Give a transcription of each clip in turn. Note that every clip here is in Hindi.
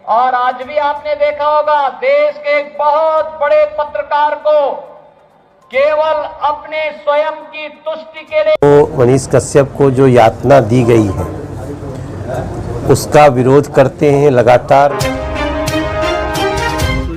और आज भी आपने देखा होगा देश के एक बहुत बड़े पत्रकार को केवल अपने स्वयं की तुष्टि के लिए तो मनीष कश्यप को जो यातना दी गई है उसका विरोध करते हैं लगातार।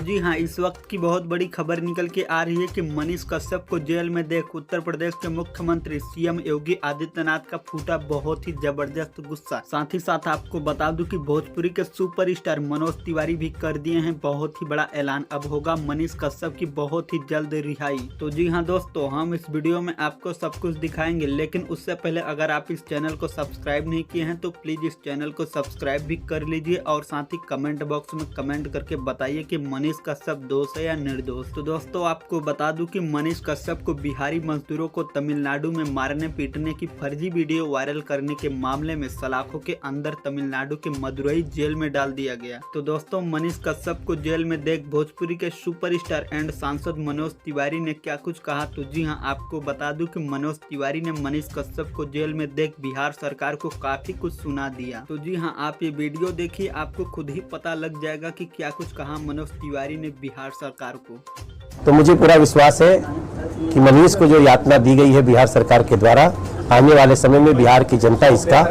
जी हाँ, इस वक्त की बहुत बड़ी खबर निकल के आ रही है कि मनीष कश्यप को जेल में देख उत्तर प्रदेश के मुख्यमंत्री सीएम योगी आदित्यनाथ का फूटा बहुत ही जबरदस्त गुस्सा। साथ ही साथ आपको बता दूं कि भोजपुरी के सुपरस्टार मनोज तिवारी भी कर दिए हैं बहुत ही बड़ा ऐलान। अब होगा मनीष कश्यप की बहुत ही जल्द रिहाई। तो जी हाँ दोस्तों, हम इस वीडियो में आपको सब कुछ दिखाएंगे, लेकिन उससे पहले अगर आप इस चैनल को सब्सक्राइब नहीं किए हैं तो प्लीज इस चैनल को सब्सक्राइब भी कर लीजिए और साथ ही कमेंट बॉक्स में कमेंट करके बताइए कि मनीष कश्यप दोष है या निर्दोष। तो दोस्तों आपको बता दूं कि मनीष कश्यप को बिहारी मजदूरों को तमिलनाडु में मारने पीटने की फर्जी वीडियो वायरल करने के मामले में सलाखों के अंदर तमिलनाडु के मदुरई जेल में डाल दिया गया। तो दोस्तों मनीष कश्यप को जेल में देख भोजपुरी के सुपरस्टार एंड सांसद मनोज तिवारी ने क्या कुछ कहा। तो जी हाँ, आपको बता दूं कि मनोज तिवारी ने मनीष कश्यप को जेल में देख बिहार सरकार को काफी कुछ सुना दिया। तो जी हाँ, आप ये वीडियो देखिए, आपको खुद ही पता लग जाएगा कि क्या कुछ कहा मनोज तिवारी ने बिहार सरकार को। तो मुझे पूरा विश्वास है कि मनीष को जो यातना दी गई है बिहार सरकार के द्वारा, आने वाले समय में बिहार की जनता इसका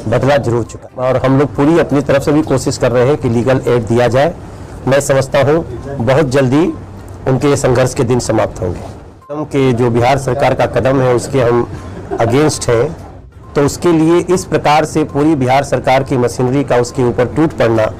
बदला जरूर चुका और हम लोग पूरी अपनी तरफ से भी कोशिश कर रहे हैं कि लीगल एड दिया जाए। मैं समझता हूँ बहुत जल्दी उनके ये संघर्ष के दिन समाप्त होंगे। कि जो बिहार सरकार का कदम है उसके हम अगेंस्ट हैं, तो उसके लिए इस प्रकार से पूरी बिहार सरकार की मशीनरी का उसके ऊपर टूट पड़ना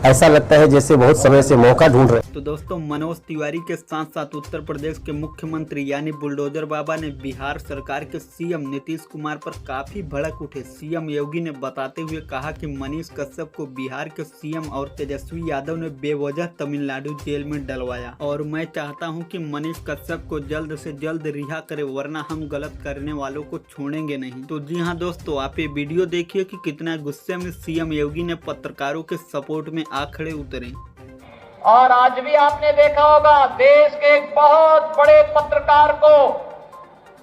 ऐसा लगता है जैसे बहुत समय से मौका ढूंढ रहे। तो दोस्तों मनोज तिवारी के साथ साथ उत्तर प्रदेश के मुख्यमंत्री यानी बुलडोजर बाबा ने बिहार सरकार के सीएम नीतीश कुमार पर काफी भड़क उठे। सीएम योगी ने बताते हुए कहा कि मनीष कश्यप को बिहार के सीएम और तेजस्वी यादव ने बेवजह तमिलनाडु जेल में डलवाया और मैं चाहता हूं कि मनीष कश्यप को जल्द से जल्द रिहा करे, वरना हम गलत करने वालों को छोड़ेंगे नहीं। तो जी हाँ दोस्तों, आप ये वीडियो देखिए कि कितना गुस्से में सीएम योगी ने पत्रकारों के सपोर्ट में आ खड़े उतरे। और आज भी आपने देखा होगा देश के एक बहुत बड़े पत्रकार को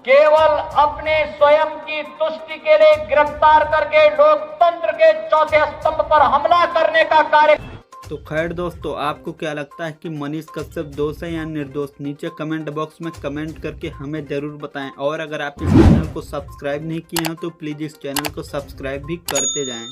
केवल अपने स्वयं की तुष्टि के लिए गिरफ्तार करके लोकतंत्र के चौथे स्तंभ पर हमला करने का कार्य। तो खैर दोस्तों, आपको क्या लगता है कि मनीष कश्यप दोष है या निर्दोष? नीचे कमेंट बॉक्स में कमेंट करके हमें जरूर बताएं और अगर आप इस चैनल को सब्सक्राइब नहीं किए हैं तो प्लीज इस चैनल को सब्सक्राइब भी करते जाएं।